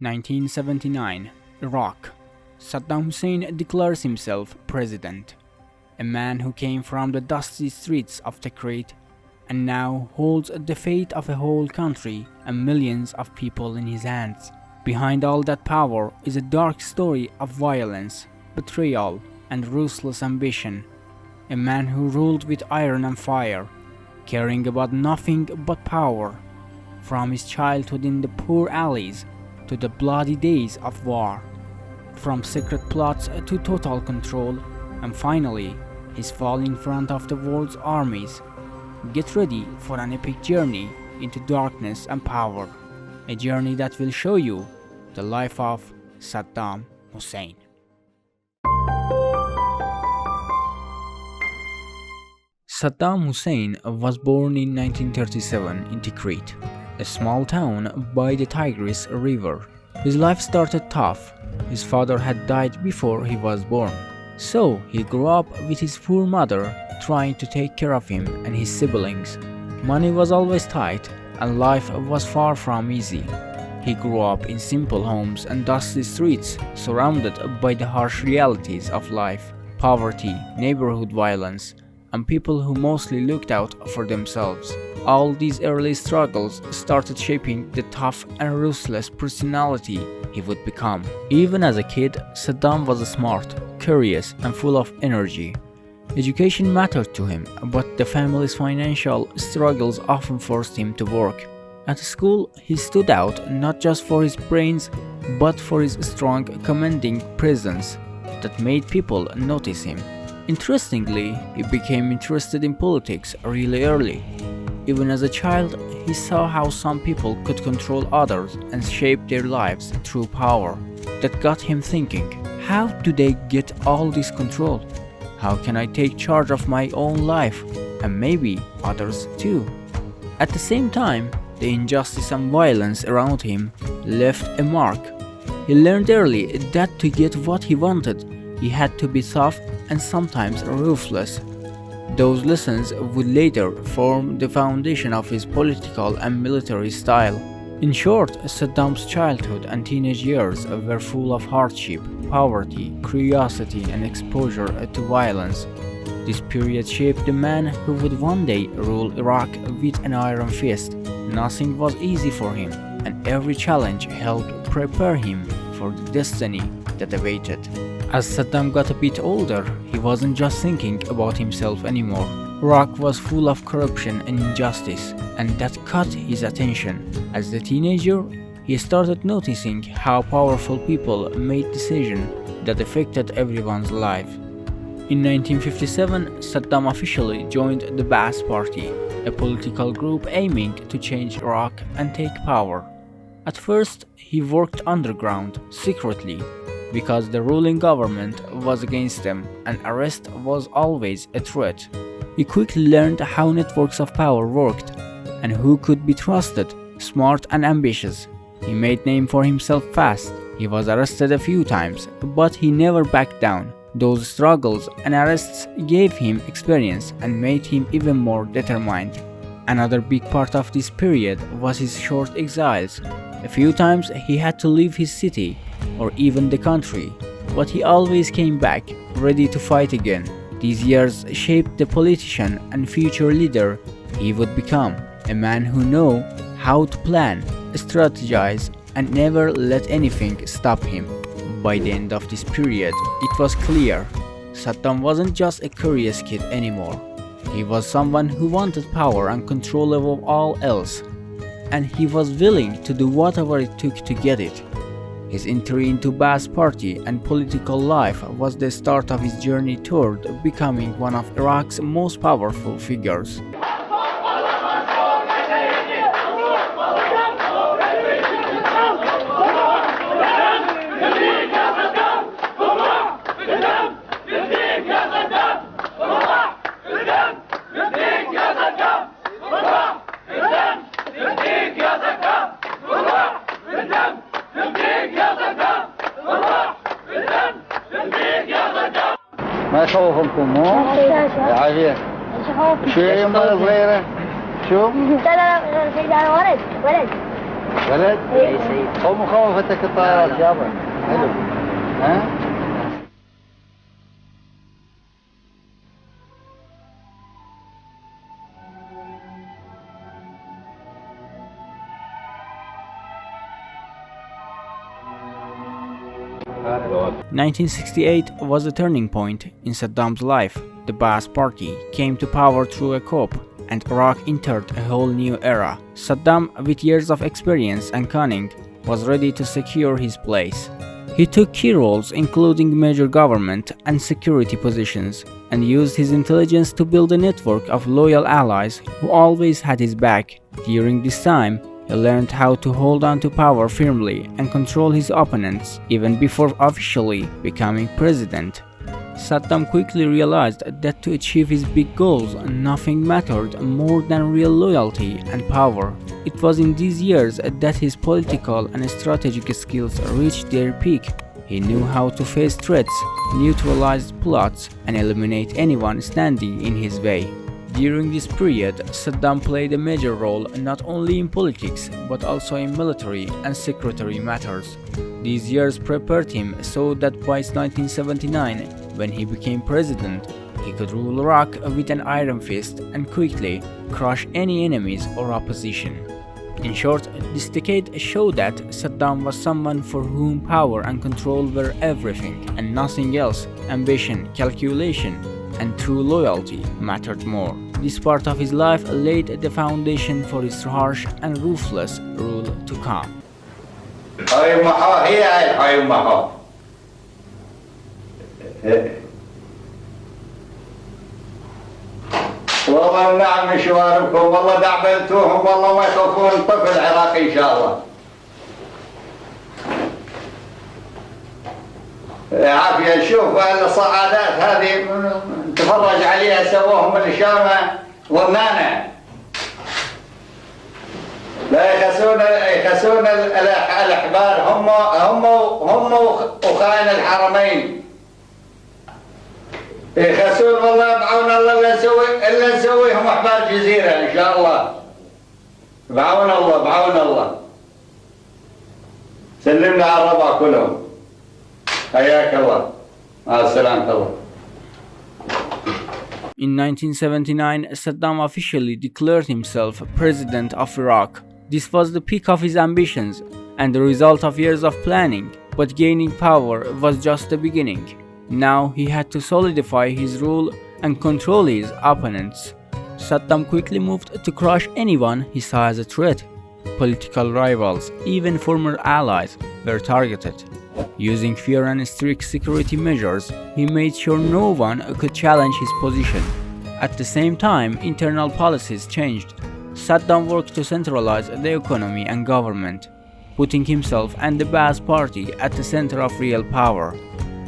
1979, Iraq. Saddam Hussein declares himself president. A man who came from the dusty streets of Tikrit and now holds the fate of a whole country and millions of people in his hands. Behind all that power is a dark story of violence, betrayal, and ruthless ambition. A man who ruled with iron and fire, caring about nothing but power. From his childhood in the poor alleys to the bloody days of war. From secret plots to total control, and finally, his fall in front of the world's armies. Get ready for an epic journey into darkness and power. A journey that will show you the life of Saddam Hussein. Saddam Hussein was born in 1937 in Tikrit, a small town by the Tigris River. His life started tough. His father had died before he was born, so he grew up with his poor mother trying to take care of him and his siblings. Money was always tight and life was far from easy. He grew up in simple homes and dusty streets, surrounded by the harsh realities of life, poverty, neighborhood violence, and people who mostly looked out for themselves. All these early struggles started shaping the tough and ruthless personality he would become. Even as a kid, Saddam was smart, curious, and full of energy. Education mattered to him, but the family's financial struggles often forced him to work. At school, he stood out not just for his brains, but for his strong, commanding presence that made people notice him. Interestingly, he became interested in politics really early. Even as a child, he saw how some people could control others and shape their lives through power. That got him thinking, how do they get all this control? How can I take charge of my own life, and maybe others too? At the same time, the injustice and violence around him left a mark. He learned early that to get what he wanted, he had to be tough and sometimes ruthless. Those lessons would later form the foundation of his political and military style. In short, Saddam's childhood and teenage years were full of hardship, poverty, curiosity, and exposure to violence. This period shaped the man who would one day rule Iraq with an iron fist. Nothing was easy for him, and every challenge helped prepare him for the destiny that awaited. As Saddam got a bit older, he wasn't just thinking about himself anymore. Iraq was full of corruption and injustice, and that caught his attention. As a teenager, he started noticing how powerful people made decisions that affected everyone's life. In 1957, Saddam officially joined the Ba'ath Party, a political group aiming to change Iraq and take power. At first, he worked underground, secretly, because the ruling government was against them and arrest was always a threat. He quickly learned how networks of power worked and who could be trusted, smart and ambitious. He made name for himself fast. He was arrested a few times, but he never backed down. Those struggles and arrests gave him experience and made him even more determined. Another big part of this period was his short exiles. A few times he had to leave his city or even the country, but he always came back, ready to fight again. These years shaped the politician and future leader he would become, a man who knew how to plan, strategize, and never let anything stop him. By the end of this period, it was clear Saddam wasn't just a curious kid anymore. He was someone who wanted power and control above all else, and he was willing to do whatever it took to get it. His entry into Ba'ath Party and political life was the start of his journey toward becoming one of Iraq's most powerful figures. ما يخوفكم مو؟ عافية شو يوم صغيرة؟ شو؟ لا لا لا ولد ولد ولد؟ اي سيد. هو مخوفتك الطيارات يابا. حلو. ها؟ 1968 was a turning point in Saddam's life. The Ba'ath Party came to power through a coup, and Iraq entered a whole new era. Saddam, with years of experience and cunning, was ready to secure his place. He took key roles including major government and security positions, and used his intelligence to build a network of loyal allies who always had his back. During this time, he learned how to hold on to power firmly and control his opponents even before officially becoming president. Saddam quickly realized that to achieve his big goals, nothing mattered more than real loyalty and power. It was in these years that his political and strategic skills reached their peak. He knew how to face threats, neutralize plots, and eliminate anyone standing in his way. During this period, Saddam played a major role not only in politics but also in military and security matters. These years prepared him so that by 1979, when he became president, he could rule Iraq with an iron fist and quickly crush any enemies or opposition. In short, this decade showed that Saddam was someone for whom power and control were everything and nothing else. Ambition, calculation, and true loyalty mattered more. This part of his life laid the foundation for his harsh and ruthless rule to come. هاي محا هي هاي محا. والله نعم مشواركم، والله دعبلتوهم، والله ما يخافون طفل عراقي ان شاء الله. عافية. شوف الصعادات هذه تفرج عليها سووهم الشامة ضمانة. لا يخسون الأحبار، هم وخائن الحرمين. يخسون والله بعون الله إلا نسويهم أحبار جزيرة إن شاء الله. بعون الله بعون الله. سلمنا على الربع كلهم. حياك الله. مع السلامة الله. In 1979, Saddam officially declared himself president of Iraq. This was the peak of his ambitions and the result of years of planning, but gaining power was just the beginning. Now he had to solidify his rule and control his opponents. Saddam quickly moved to crush anyone he saw as a threat. Political rivals, even former allies, were targeted. Using fear and strict security measures, he made sure no one could challenge his position. At the same time, internal policies changed. Saddam worked to centralize the economy and government, putting himself and the Ba'ath Party at the center of real power.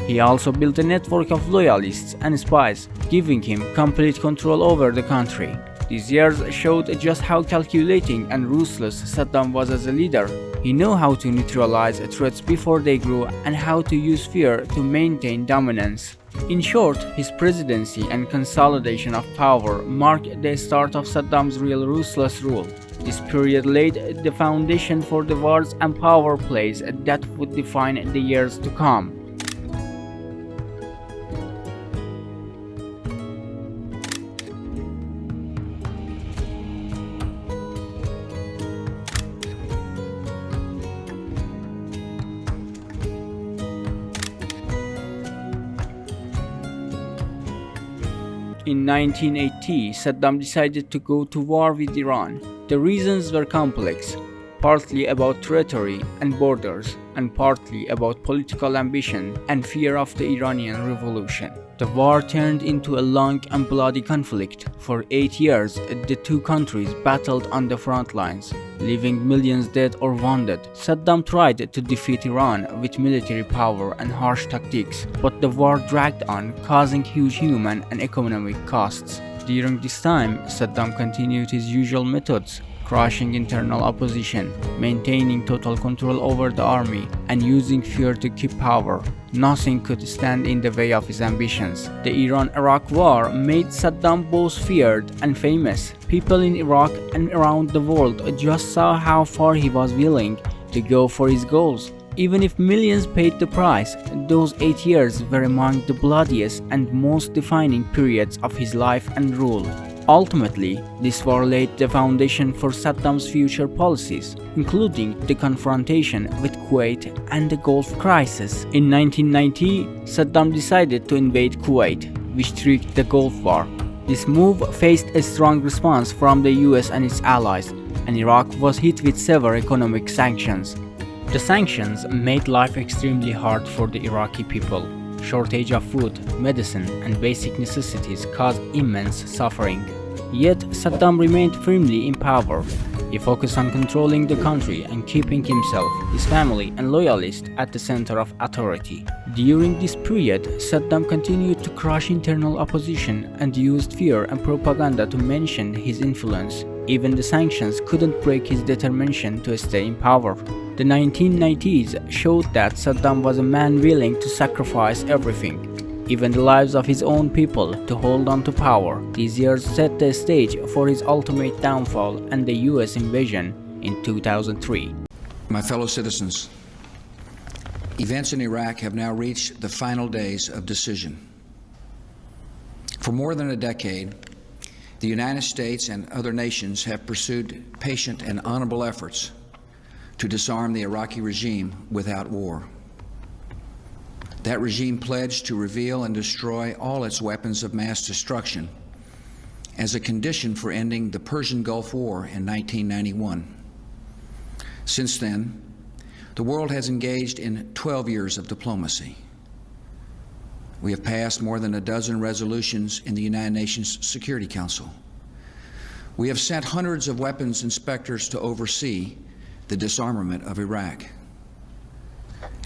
He also built a network of loyalists and spies, giving him complete control over the country. These years showed just how calculating and ruthless Saddam was as a leader. He knew how to neutralize threats before they grew and how to use fear to maintain dominance. In short, his presidency and consolidation of power marked the start of Saddam's real ruthless rule. This period laid the foundation for the wars and power plays that would define the years to come. In 1980, Saddam decided to go to war with Iran. The reasons were complex, partly about territory and borders, and partly about political ambition and fear of the Iranian Revolution. The war turned into a long and bloody conflict. For 8 years, the two countries battled on the front lines, leaving millions dead or wounded. Saddam tried to defeat Iran with military power and harsh tactics, but the war dragged on, causing huge human and economic costs. During this time, Saddam continued his usual methods, crushing internal opposition, maintaining total control over the army, and using fear to keep power. Nothing could stand in the way of his ambitions. The Iran-Iraq War made Saddam both feared and famous. People in Iraq and around the world just saw how far he was willing to go for his goals. Even if millions paid the price, those 8 years were among the bloodiest and most defining periods of his life and rule. Ultimately, this war laid the foundation for Saddam's future policies, including the confrontation with Kuwait and the Gulf crisis. In 1990, Saddam decided to invade Kuwait, which triggered the Gulf War. This move faced a strong response from the US and its allies, and Iraq was hit with severe economic sanctions. The sanctions made life extremely hard for the Iraqi people. Shortage of food, medicine, and basic necessities caused immense suffering. Yet Saddam remained firmly in power. He focused on controlling the country and keeping himself, his family, and loyalists at the center of authority. During this period, Saddam continued to crush internal opposition and used fear and propaganda to maintain his influence. Even the sanctions couldn't break his determination to stay in power. The 1990s showed that Saddam was a man willing to sacrifice everything, even the lives of his own people, to hold on to power. These years set the stage for his ultimate downfall and the US invasion in 2003. My fellow citizens, events in Iraq have now reached the final days of decision. For more than a decade, the United States and other nations have pursued patient and honorable efforts to disarm the Iraqi regime without war. That regime pledged to reveal and destroy all its weapons of mass destruction as a condition for ending the Persian Gulf War in 1991. Since then, the world has engaged in 12 years of diplomacy. We have passed more than a dozen resolutions in the United Nations Security Council. We have sent hundreds of weapons inspectors to oversee the disarmament of Iraq.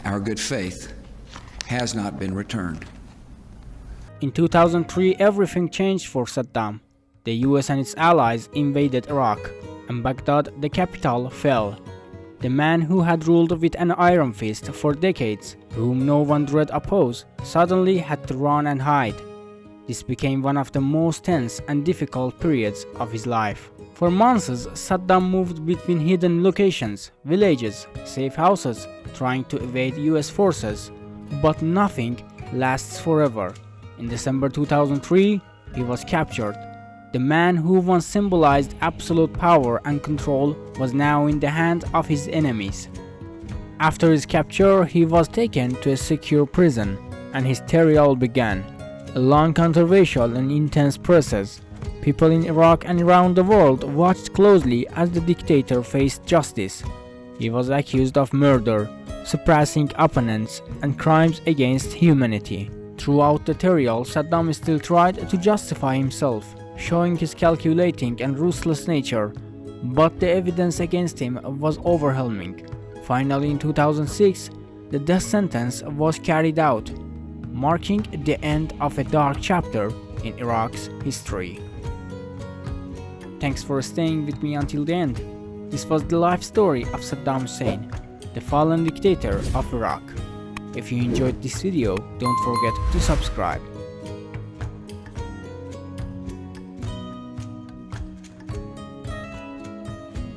Our good faith has not been returned. In 2003, everything changed for Saddam. The US and its allies invaded Iraq, and Baghdad, the capital, fell. The man who had ruled with an iron fist for decades, whom no one dared oppose, suddenly had to run and hide. This became one of the most tense and difficult periods of his life. For months, Saddam moved between hidden locations, villages, safe houses, trying to evade US forces. But nothing lasts forever. In December 2003, he was captured. The man who once symbolized absolute power and control was now in the hands of his enemies. After his capture, he was taken to a secure prison, and his trial began. A long, controversial, and intense process. People in Iraq and around the world watched closely as the dictator faced justice. He was accused of murder, suppressing opponents, and crimes against humanity. Throughout the trial, Saddam still tried to justify himself, showing his calculating and ruthless nature, but the evidence against him was overwhelming. Finally, in 2006, the death sentence was carried out, marking the end of a dark chapter in Iraq's history. Thanks for staying with me until the end. This was the life story of Saddam Hussein, the fallen dictator of Iraq. If you enjoyed this video, don't forget to subscribe.